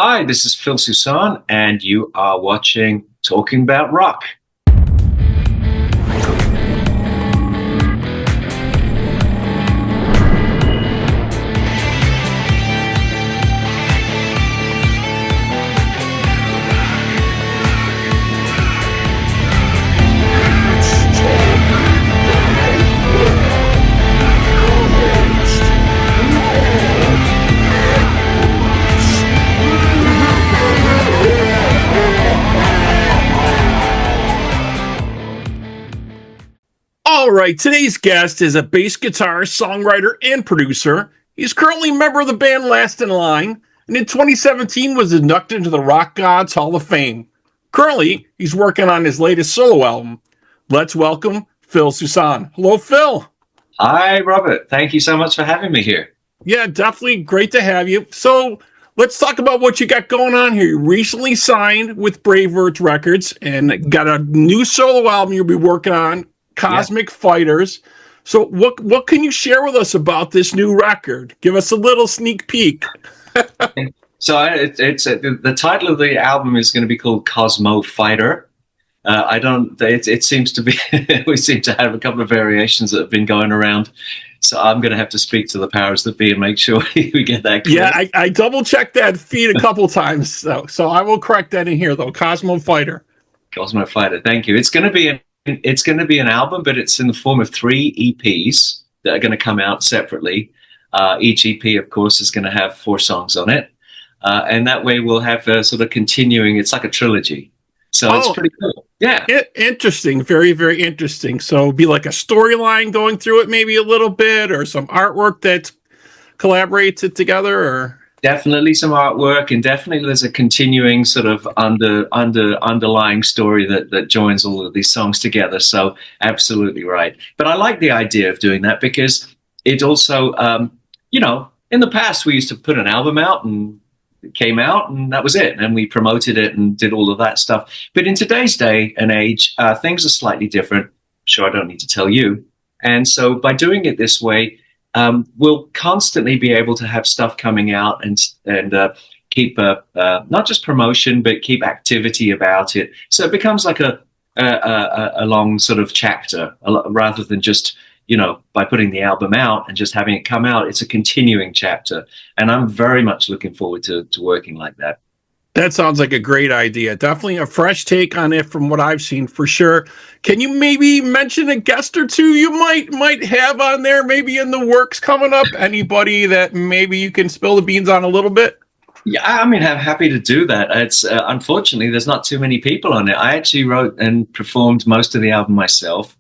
Hi, this is Phil Soussan, and you are watching Talking About Rock. All right, today's guest is a bass guitarist, songwriter, and producer. He's currently a member of the band Last in Line, and in 2017 was inducted into the Rock Gods Hall of Fame. Currently, he's working on his latest solo album. Let's welcome Phil Soussan. Hello, Phil. Hi, Robert. Thank you so much for having me here. Yeah, definitely great to have you. So let's talk about what you got going on here. You recently signed with Brave Words Records and got a new solo album you'll be working on, Cosmo Fighters. So what can you share with us about this new record? Give us a little sneak peek. So the title of the album is going to be called Cosmo Fighter. It seems to be, we seem to have a couple of variations that have been going around. So I'm going to have to speak to the powers that be and make sure we get that correct. Yeah, I double checked that feed a couple times. So I will correct that in here though. Cosmo Fighter. Cosmo Fighter. Thank you. It's going to be an album, but it's in the form of 3 EPs that are going to come out separately. Each EP, of course, is going to have 4 songs on it. And that way we'll have a sort of continuing, it's like a trilogy. So it's pretty cool. Yeah. Interesting. Very, very interesting. So it'll be like a storyline going through it maybe a little bit, or some artwork that collaborates it together, or... Definitely some artwork, and definitely there's a continuing sort of underlying story that joins all of these songs together. So absolutely right. But I like the idea of doing that because it also, in the past we used to put an album out and it came out and that was it. And we promoted it and did all of that stuff. But in today's day and age, things are slightly different. Sure, I don't need to tell you. And so by doing it this way, we'll constantly be able to have stuff coming out and keep not just promotion, but keep activity about it. So it becomes like a long sort of chapter, rather than just, by putting the album out and just having it come out. It's a continuing chapter. And I'm very much looking forward to working like that. That sounds like a great idea. Definitely a fresh take on it from what I've seen, for sure. Can you maybe mention a guest or two you might have on there, maybe in the works coming up? Anybody that maybe you can spill the beans on a little bit? Yeah, I mean, I'm happy to do that. It's unfortunately, there's not too many people on it. I actually wrote and performed most of the album myself.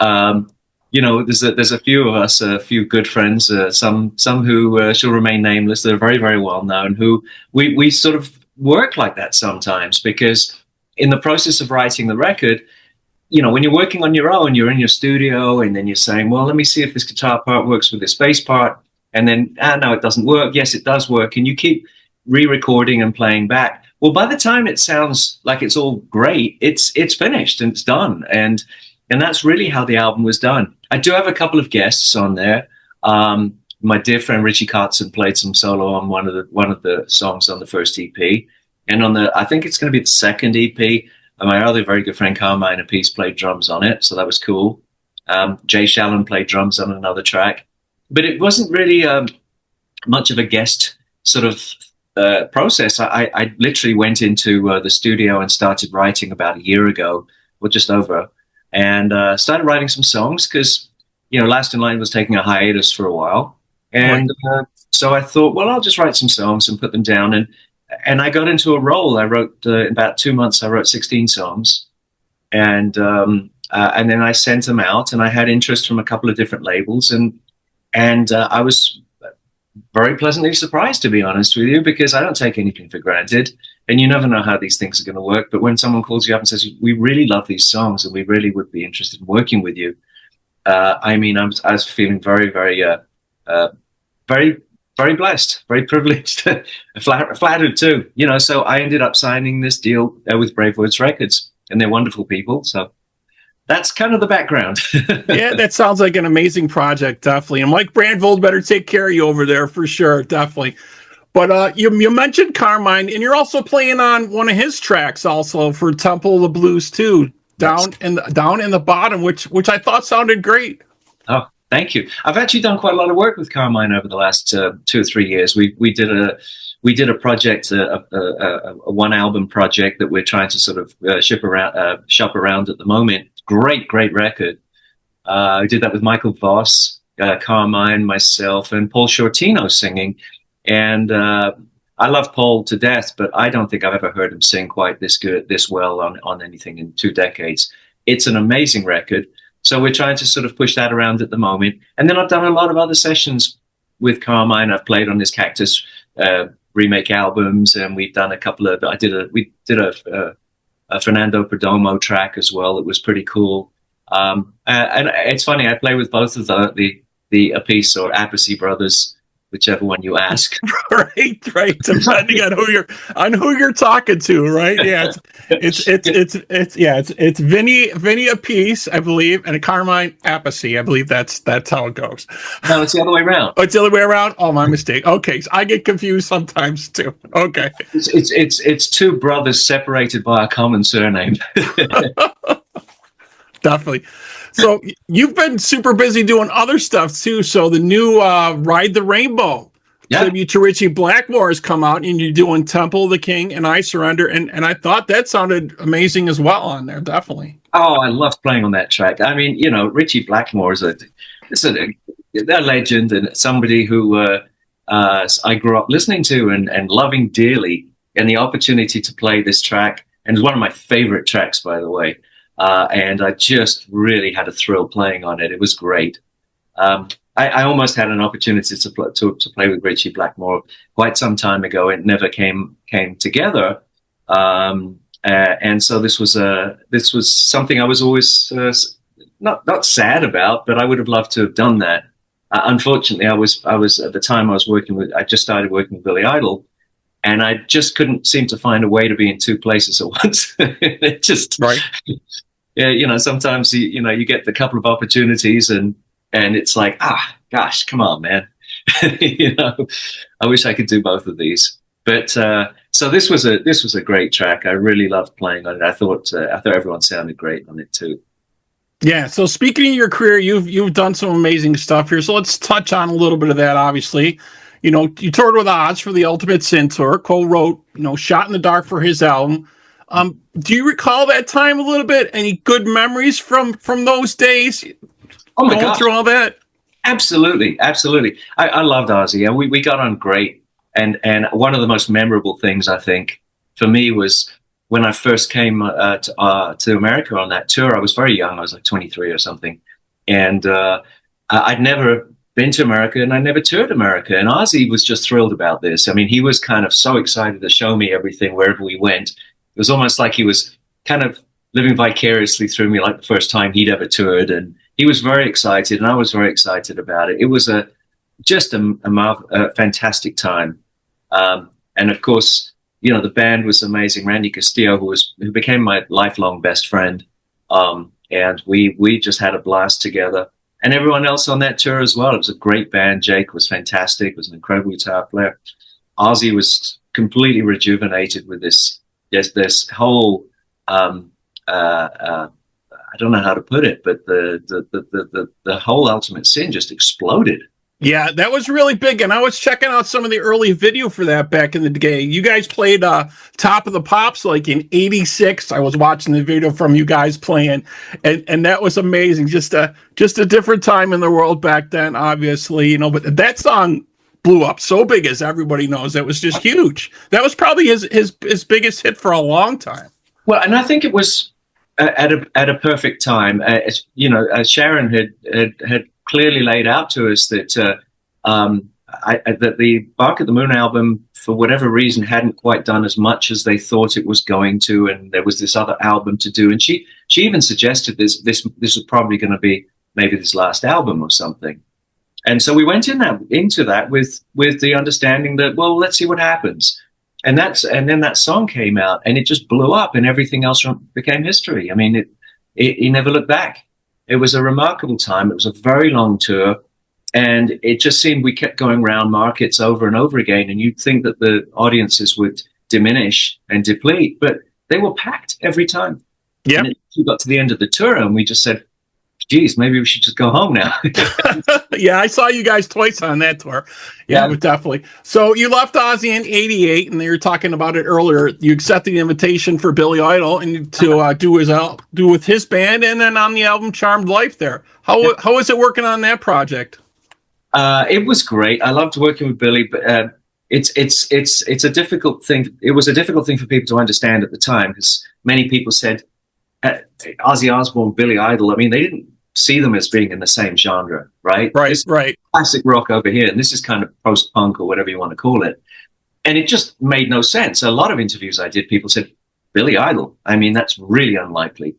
There's a few of us, a few good friends, some who shall remain nameless. They're very, very well known, who we sort of work like that sometimes, because in the process of writing the record, when you're working on your own, you're in your studio and then you're saying, well, let me see if this guitar part works with this bass part. And then, no, it doesn't work. Yes, it does work. And you keep re-recording and playing back. Well, by the time it sounds like it's all great, it's finished and it's done. And that's really how the album was done. I do have a couple of guests on there. My dear friend Richie Blackmore played some solo on one of the songs on the first EP, and on I think it's going to be the second EP. My other very good friend Carmine Appice played drums on it, so that was cool. Jay Shallon played drums on another track, but it wasn't really much of a guest sort of process. I literally went into the studio and started writing about a year ago, or just over, and started writing some songs because Last in Line was taking a hiatus for a while. And so I thought, well, I'll just write some songs and put them down. And I got into a role. I wrote, in about 2 months, I wrote 16 songs. And then I sent them out, and I had interest from a couple of different labels. And I was very pleasantly surprised, to be honest with you, because I don't take anything for granted. And you never know how these things are going to work. But when someone calls you up and says, we really love these songs and we really would be interested in working with you, I was feeling very, very... very, very blessed, very privileged, flattered too. So I ended up signing this deal with Brave Words Records, and they're wonderful people. So that's kind of the background. Yeah, that sounds like an amazing project, definitely. And Mike Brandvold better take care of you over there for sure, definitely. But you mentioned Carmine, and you're also playing on one of his tracks also for Temple of the Blues too, down in the bottom, which I thought sounded great. Oh, thank you. I've actually done quite a lot of work with Carmine over the last 2 or 3 years. We did a project, a one album project that we're trying to sort of shop around at the moment. Great record. I did that with Michael Voss, Carmine, myself, and Paul Shortino singing. And I love Paul to death, but I don't think I've ever heard him sing quite this well on anything in 2 decades. It's an amazing record. So we're trying to sort of push that around at the moment. And then I've done a lot of other sessions with Carmine. I've played on his Cactus remake albums, and we've done a couple of. We did a Fernando Perdomo track as well. It was pretty cool. And it's funny. I play with both of the Appice or Appice brothers, whichever one you ask. right. Depending on who you're talking to, right? Yeah, it's Vinny Appice, I believe, and Carmine Appice. I believe that's how it goes. No, it's the other way around. Oh, it's the other way around. Oh, my mistake. Okay, so I get confused sometimes too. Okay, it's 2 brothers separated by a common surname. Definitely. So you've been super busy doing other stuff too. So the new Ride the Rainbow tribute to Richie Blackmore has come out, and you're doing Temple of the King and I Surrender. And I thought that sounded amazing as well on there. Definitely. Oh, I loved playing on that track. I mean, Richie Blackmore is a legend, and somebody who I grew up listening to and loving dearly. And the opportunity to play this track, and it's one of my favorite tracks, by the way. And I just really had a thrill playing on it. It was great. I almost had an opportunity to play with Richie Blackmore quite some time ago. It never came together. And so this was something I was always not sad about, but I would have loved to have done that. Unfortunately, I was at the time I just started working with Billy Idol, and I just couldn't seem to find a way to be in 2 places at once. It just right. Yeah, sometimes you get a couple of opportunities and it's like, gosh, come on, man. I wish I could do both of these. But so this was a great track. I really loved playing on it. I thought everyone sounded great on it too. Yeah. So speaking of your career, you've done some amazing stuff here. So let's touch on a little bit of that. Obviously, you toured with Oz for the Ultimate Sin tour. Co-wrote, Shot in the Dark for his album. Do you recall that time a little bit? Any good memories from those days? Oh my God, through all that. Absolutely. I loved Ozzy. We got on great. And one of the most memorable things I think for me was when I first came to America on that tour. I was very young. I was like 23 or something, and I'd never been to America, and I never toured America. And Ozzy was just thrilled about this. I mean, he was kind of so excited to show me everything wherever we went. It was almost like he was kind of living vicariously through me, like the first time he'd ever toured. And he was very excited, and I was very excited about it. It was just a fantastic time. And of course, the band was amazing. Randy Castillo, who became my lifelong best friend. And we just had a blast together, and everyone else on that tour as well. It was a great band. Jake was fantastic, was an incredible guitar player. Ozzy was completely rejuvenated with this whole, I don't know how to put it, but the whole Ultimate Sin just exploded. Yeah, that was really big, and I was checking out some of the early video for that back in the day. You guys played Top of the Pops like in '86. I was watching the video from you guys playing, and that was amazing. Just a different time in the world back then, obviously, But that song blew up so big, as everybody knows. That was just huge. That was probably his biggest hit for a long time. Well, and I think it was at a perfect time. Sharon had clearly laid out to us that that the Bark at the Moon album, for whatever reason, hadn't quite done as much as they thought it was going to, and there was this other album to do. And she even suggested this was probably going to be maybe this last album or something. And so we went into that with the understanding that, well, let's see what happens. And then that song came out, and it just blew up, and everything else became history. I mean, he never looked back. It was a remarkable time. It was a very long tour, And it just seemed we kept going around markets over and over again. And you'd think that the audiences would diminish and deplete, but they were packed every time. Yeah. We got to the end of the tour and we just said, geez, maybe we should just go home now. Yeah, I saw you guys twice on that tour. Yeah, but definitely. So you left Ozzy in '88, and they were talking about it earlier. You accepted the invitation for Billy Idol and to do with his band, and then on the album Charmed Life. There, how is it working on that project? It was great. I loved working with Billy, but it's a difficult thing. It was a difficult thing for people to understand at the time, because many people said Ozzy Osbourne, Billy Idol. I mean, they didn't see them as being in the same genre, right? Right. Classic rock over here, and this is kind of post-punk or whatever you want to call it. And it just made no sense. A lot of interviews I did, people said, Billy Idol? I mean, that's really unlikely.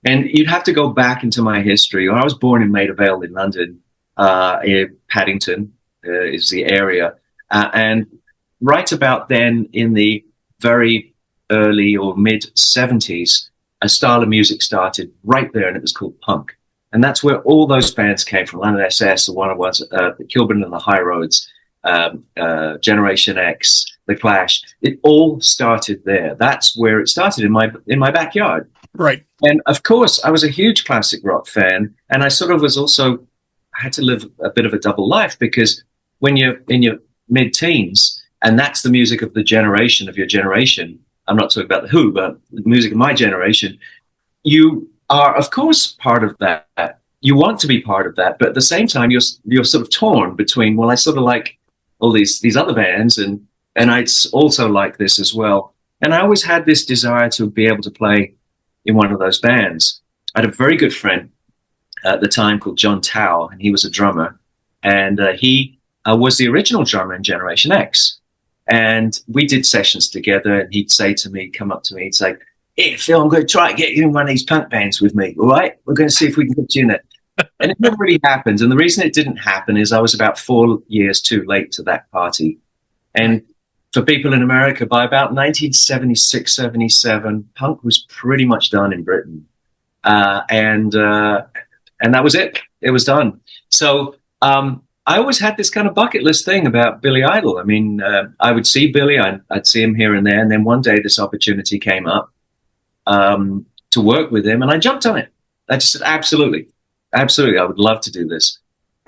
And you'd have to go back into my history. I was born in Maida Vale in London. In Paddington is the area. And right about then, in the very early or mid-70s, a style of music started right there, and it was called punk. And that's where all those bands came from. London SS, the one it was, Kilburn and the High Roads, Generation X, The Clash. It all started there. That's where it started, in my backyard. Right. And of course, I was a huge classic rock fan, and I sort of was also, I had to live a bit of a double life, because when you're in your mid-teens, and that's the music of your generation, I'm not talking about the Who, but the music of my generation, you are, of course, part of that. You want to be part of that, but at the same time, you're sort of torn between, well, I sort of like all these other bands, and I'd also like this as well. And I always had this desire to be able to play in one of those bands. I had a very good friend at the time called John Tao, and he was a drummer, and he was the original drummer in Generation X. And we did sessions together, and he'd say to me, come up to me, he'd say, hey, Phil, I'm going to try and get you in one of these punk bands with me, all right? We're going to see if we can get you in it. And it never really happened. And the reason it didn't happen is I was about 4 years too late to that party. And for people in America, by about 1976, 77, punk was pretty much done in Britain. And that was it. It was done. So I always had this kind of bucket list thing about Billy Idol. I mean, I would see Billy, I'd see him here and there. And then one day this opportunity came up to work with him, and I jumped on it. I just said, absolutely, I would love to do this.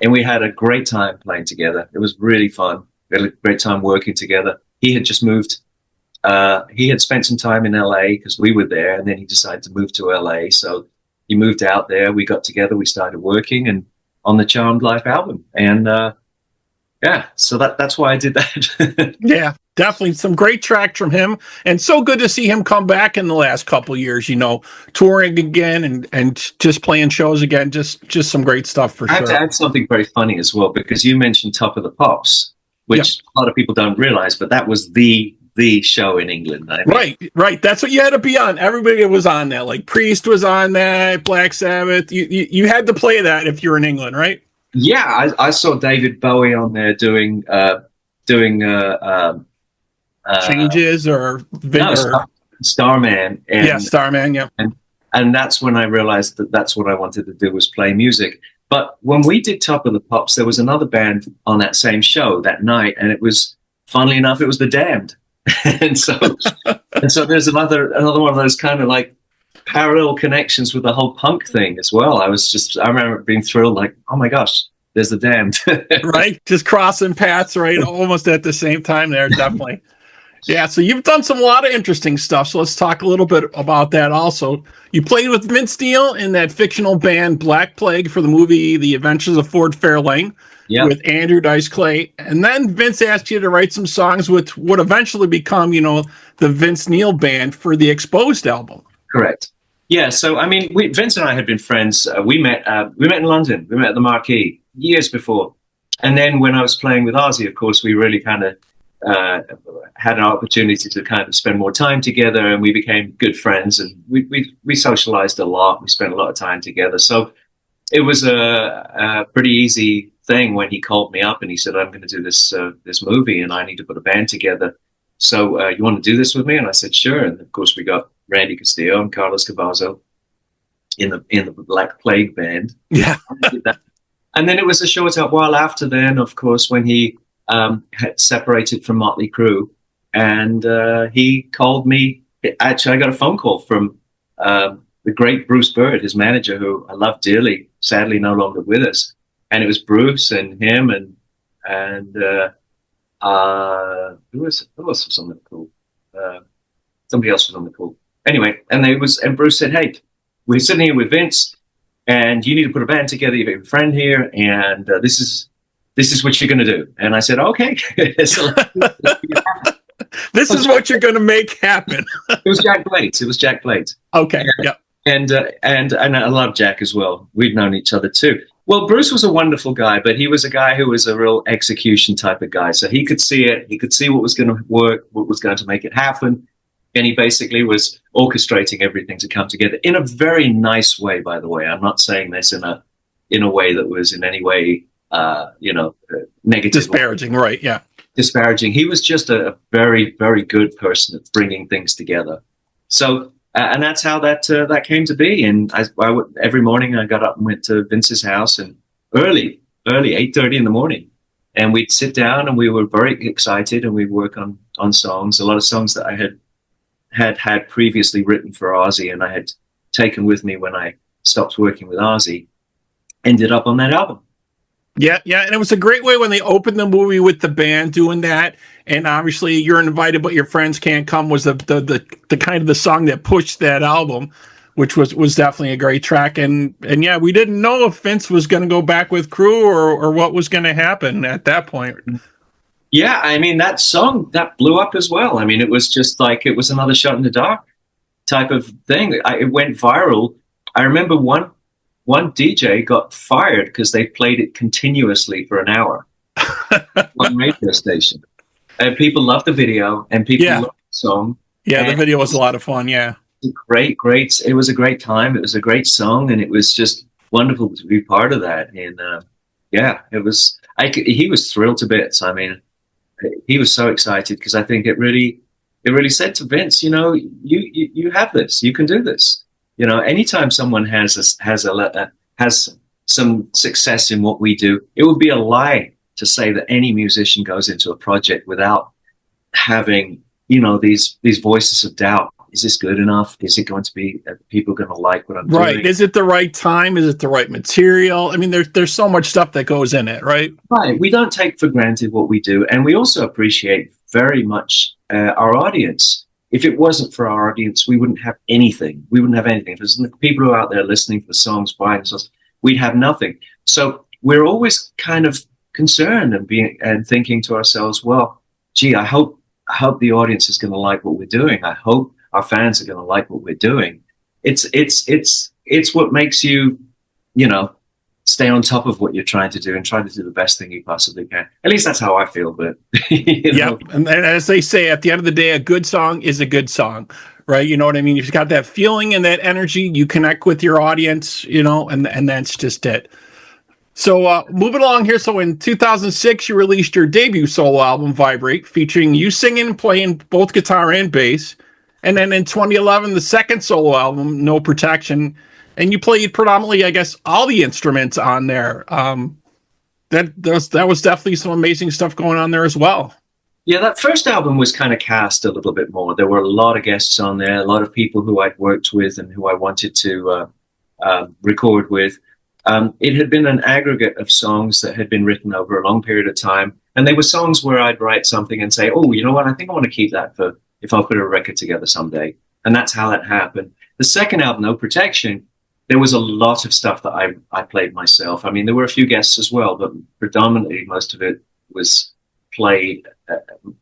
And we had a great time playing together. It was really fun. We had a great time working together. He had just moved. He had spent some time in LA because we were there, and then he decided to move to LA. So he moved out there. We got together. We started working and on the Charmed Life album. And so that's why I did that. Yeah, definitely some great tracks from him, and so good to see him come back in the last couple of years, touring again and just playing shows again. Just some great stuff for sure. I have to add something very funny as well, because you mentioned Top of the Pops, which a lot of people don't realize, but that was the show in England. I mean, right. That's what you had to be on. Everybody was on that. Like Priest was on that, Black Sabbath. You had to play that if you're in England, right? Yeah, I saw David Bowie on there doing Changes or Starman. Starman. Yeah, and that's when I realized that's what I wanted to do, was play music. But when we did Top of the Pops, there was another band on that same show that night, and it was, funnily enough, it was The Damned. and so there's another one of those kind of like parallel connections with the whole punk thing as well. I remember being thrilled, like, oh my gosh, there's The Damned. Right, just crossing paths, right, almost at the same time there, definitely. Yeah, so you've done a lot of interesting stuff, so let's talk a little bit about that also. You played with Vince Neil in that fictional band Black Plague for the movie The Adventures of Ford Fairlane. Yep. With Andrew Dice Clay. And then Vince asked you to write some songs with what eventually become, the Vince Neil Band for the Exposed album. Correct. Yeah, so, I mean, Vince and I had been friends. We met in London. We met at the Marquee years before. And then when I was playing with Ozzy, of course, we really kind of had an opportunity to kind of spend more time together, and we became good friends, and we socialized a lot. We spent a lot of time together. So it was a pretty easy thing when he called me up and he said, I'm going to do this movie and I need to put a band together. So you want to do this with me? And I said, sure. And of course we got Randy Castillo and Carlos Cavazo in the Black Plague band. Yeah. And then it was a short while after then, of course, when he had separated from Motley Crue, and he called me. Actually, I got a phone call from the great Bruce Bird, his manager, who I love dearly, sadly no longer with us. And it was Bruce and him and who else was on the call? Somebody else was on the call. Anyway, and Bruce said, "Hey, we're sitting here with Vince, and you need to put a band together. You have a friend here, and this is what you're going to do." And I said, "Okay." So, this is what you're going to make happen. It was Jack Blades. Okay. Yeah. And I love Jack as well. We've known each other too. Well, Bruce was a wonderful guy, but he was a guy who was a real execution type of guy. So he could see it. He could see what was going to work, what was going to make it happen. And he basically was orchestrating everything to come together in a very nice way, by the way. I'm not saying this in a way that was in any way, negative. Disparaging, right, yeah. Disparaging. He was just a very, very good person at bringing things together. So, and that's how that came to be. And every morning I got up and went to Vince's house, and early, 8:30 in the morning. And we'd sit down, and we were very excited, and we'd work on songs, a lot of songs that I had previously written for Ozzy, and I had taken with me when I stopped working with Ozzy, ended up on that album. Yeah, and it was a great way when they opened the movie with the band doing that, and obviously You're Invited But Your Friends Can't Come was the kind of the song that pushed that album, which was definitely a great track. And yeah, we didn't know if Vince was going to go back with Crue or what was going to happen at that point. Yeah, I mean, that song, that blew up as well. I mean, it was just like, it was another shot in the dark type of thing. It went viral. I remember one DJ got fired because they played it continuously for an hour on radio station. And people loved the video, and people loved the song. Yeah, the video was a lot of fun, yeah. It was a great time. It was a great song, and it was just wonderful to be part of that. And it was, he was thrilled to bits. I mean, he was so excited because I think it really said to Vince, you have this, you can do this. Anytime someone has some success in what we do, it would be a lie to say that any musician goes into a project without having, these voices of doubt. Is this good enough? Is it going to be, are people going to like what I'm doing? Right. Is it the right time? Is it the right material? I mean, there's so much stuff that goes in it, right? Right. We don't take for granted what we do. And we also appreciate very much our audience. If it wasn't for our audience, we wouldn't have anything. We wouldn't have anything. If there's people who are out there listening to the songs, buying songs, we'd have nothing. So we're always kind of concerned and thinking to ourselves, well, gee, I hope the audience is going to like what we're doing. I hope our fans are going to like what we're doing. It's what makes you, stay on top of what you're trying to do and try to do the best thing you possibly can. At least that's how I feel. But yeah, and as they say, at the end of the day, a good song is a good song, right? You know what I mean? You've got that feeling and that energy. You connect with your audience, and that's just it. So moving along here. So in 2006, you released your debut solo album, Vibrate, featuring you singing and playing both guitar and bass. And then in 2011, the second solo album, No Protection, and you played predominantly, I guess, all the instruments on there. That was definitely some amazing stuff going on there as well. Yeah, that first album was kind of cast a little bit more. There were a lot of guests on there, a lot of people who I'd worked with and who I wanted to record with. It had been an aggregate of songs that had been written over a long period of time. And they were songs where I'd write something and say, oh, you know what, I think I want to keep that for if I'll put a record together someday. And that's how that happened. The second album, No Protection, there was a lot of stuff that I played myself. I mean, there were a few guests as well, but predominantly most of it was played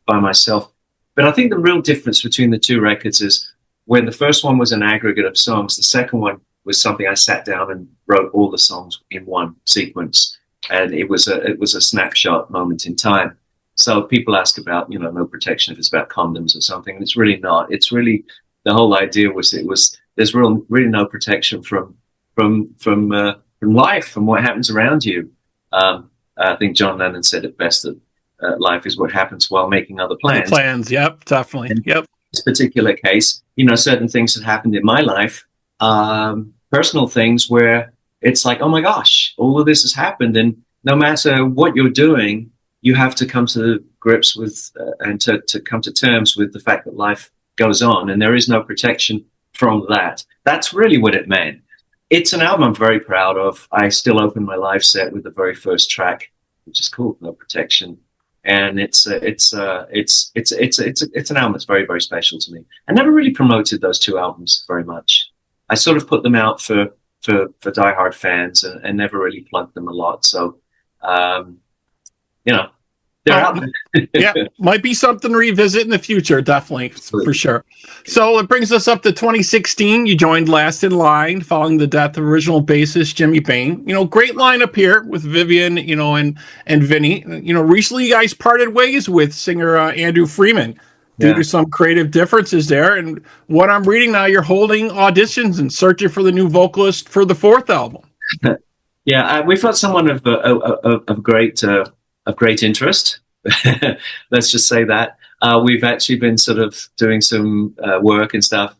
by myself. But I think the real difference between the two records is when the first one was an aggregate of songs, the second one was something I sat down and wrote all the songs in one sequence. And it was a snapshot moment in time. So people ask about, No Protection, if it's about condoms or something. And it's really not. It's really, the whole idea was there's really no protection from life, from what happens around you. I think John Lennon said it best that life is what happens while making other plans. Plans, yep, definitely. And yep. In this particular case, certain things that happened in my life, personal things where it's like, oh my gosh, all of this has happened. And no matter what you're doing, you have to come to grips with and to come to terms with the fact that life goes on and there is no protection from that. That's really what it meant. It's an album I'm very proud of. I still open my live set with the very first track, which is called No Protection. And it's an album that's very, very special to me. I never really promoted those two albums very much. I sort of put them out for diehard fans and never really plugged them a lot. So, they're out there. Yeah, might be something to revisit in the future, definitely, for sure. So it brings us up to 2016. You joined Last in Line following the death of original bassist Jimmy Bain. Great lineup here with Vivian, and Vinny. Recently you guys parted ways with singer Andrew Freeman due to some creative differences there. And what I'm reading now, you're holding auditions and searching for the new vocalist for the fourth album. Yeah, we've got someone of great interest. Let's just say that. We've actually been sort of doing some work and stuff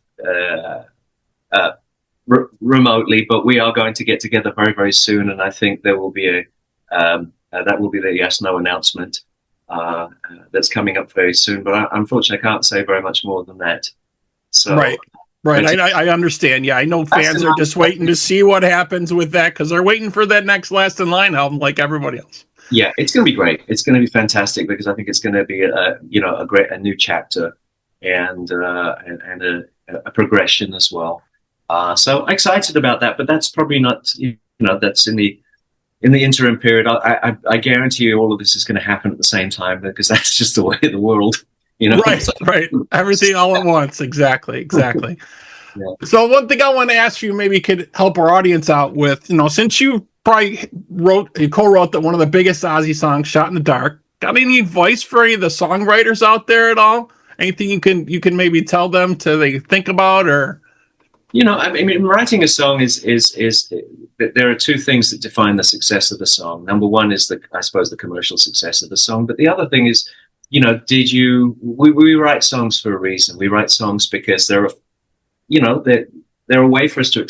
remotely, but we are going to get together very, very soon. And I think there will be that will be the yes/no announcement that's coming up very soon. But unfortunately, I can't say very much more than that. So, right. I understand. Yeah, I know fans are just waiting to see what happens with that because they're waiting for that next Last in Line album like everybody else. Yeah, it's going to be great. It's going to be fantastic because I think it's going to be a new chapter and a progression as well. So excited about that, but that's probably not, that's in the interim period. I guarantee you all of this is going to happen at the same time because that's just the way of the world, Right. Everything all at once. Exactly. Yeah. So one thing I want to ask you, maybe you could help our audience out with, since you probably co-wrote that one of the biggest Ozzy songs, Shot in the Dark. Got any advice for any of the songwriters out there at all? Anything you can maybe tell them to think about, or? Writing a song is there are two things that define the success of the song. Number one is the commercial success of the song, but the other thing is, we write songs for a reason. We write songs because they're a way for us to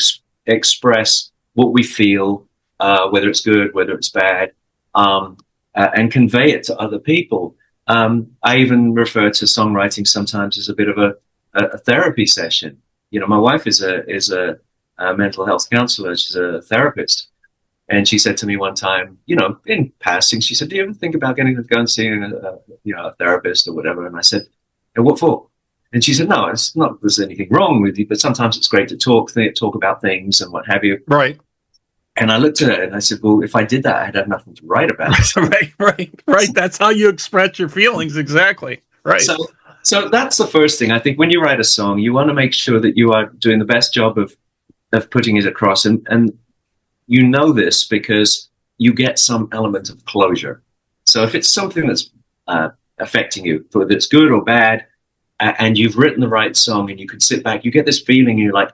express what we feel, whether it's good, whether it's bad, and convey it to other people. I even refer to songwriting sometimes as a bit of a therapy session. My wife is a mental health counselor. She's a therapist. And she said to me one time, in passing, she said, do you ever think about go and seeing a therapist or whatever? And I said, and what for? And she said, no, it's not that there's anything wrong with you, but sometimes it's great to talk about things and what have you. Right. And I looked at her and I said, well, if I did that, I'd have nothing to write about. Right. That's how you express your feelings. Exactly. Right. So that's the first thing. I think when you write a song, you want to make sure that you are doing the best job of putting it across. And this because you get some element of closure. So if it's something that's affecting you, whether it's good or bad, and you've written the right song and you can sit back, you get this feeling, you're like,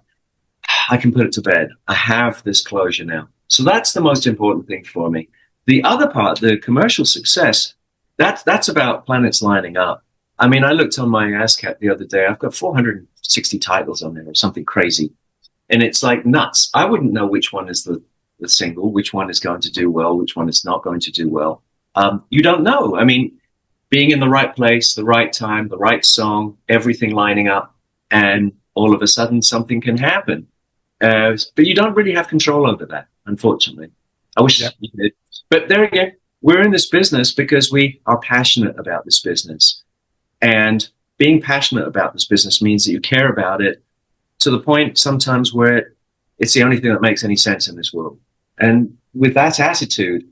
I can put it to bed. I have this closure now. So that's the most important thing for me. The other part, the commercial success, that's about planets lining up. I looked on my ASCAP the other day. I've got 460 titles on there or something crazy. And it's like nuts. I wouldn't know which one is the single, which one is going to do well, which one is not going to do well. You don't know. Being in the right place, the right time, the right song, everything lining up, and all of a sudden something can happen. But you don't really have control over that, unfortunately. I wish you did. But there again, we're in this business because we are passionate about this business. And being passionate about this business means that you care about it to the point sometimes where it's the only thing that makes any sense in this world. And with that attitude,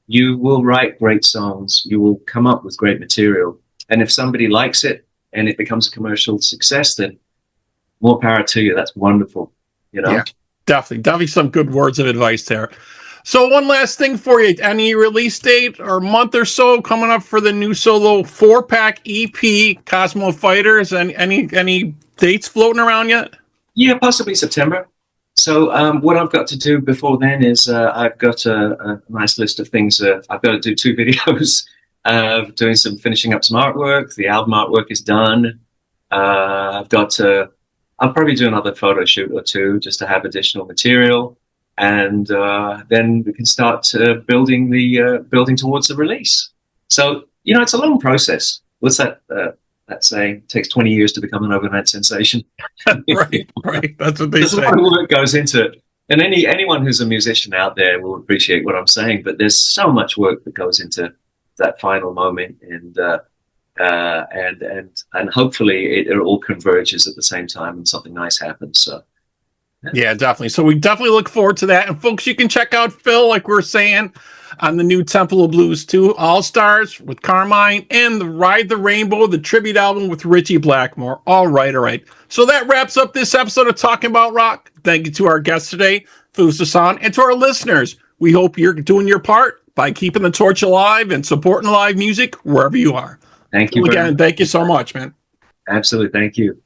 you will write great songs. You will come up with great material. And if somebody likes it and it becomes a commercial success, then more power to you. That's wonderful. Yeah, definitely some good words of advice there. So one last thing for you. Any release date or month or so coming up for the new solo 4-pack EP, Cosmo Fighter? Is any dates floating around yet? Yeah, possibly September. So what I've got to do before then is I've got a nice list of things. I've got to do 2 videos, finishing up some artwork. The album artwork is done. I'll probably do another photo shoot or 2 just to have additional material. and then we can start building towards the release. So it's a long process. What's that saying? It takes 20 years to become an overnight sensation. right. That's what they There's say. a lot of work goes into it. And anyone who's a musician out there will appreciate what I'm saying, but there's so much work that goes into that final moment, and hopefully it all converges at the same time and something nice happens. So yeah, definitely. So we definitely look forward to that. And folks, you can check out Phil, like we're saying, on the new Temple of Blues 2 All-Stars with Carmine, and the Ride the Rainbow, the tribute album with Richie Blackmore. All right. So that wraps up this episode of Talking About Rock. Thank you to our guests today, Soussan, and to our listeners. We hope you're doing your part by keeping the torch alive and supporting live music wherever you are. Thank you again. Thank you so much, man. Absolutely. Thank you.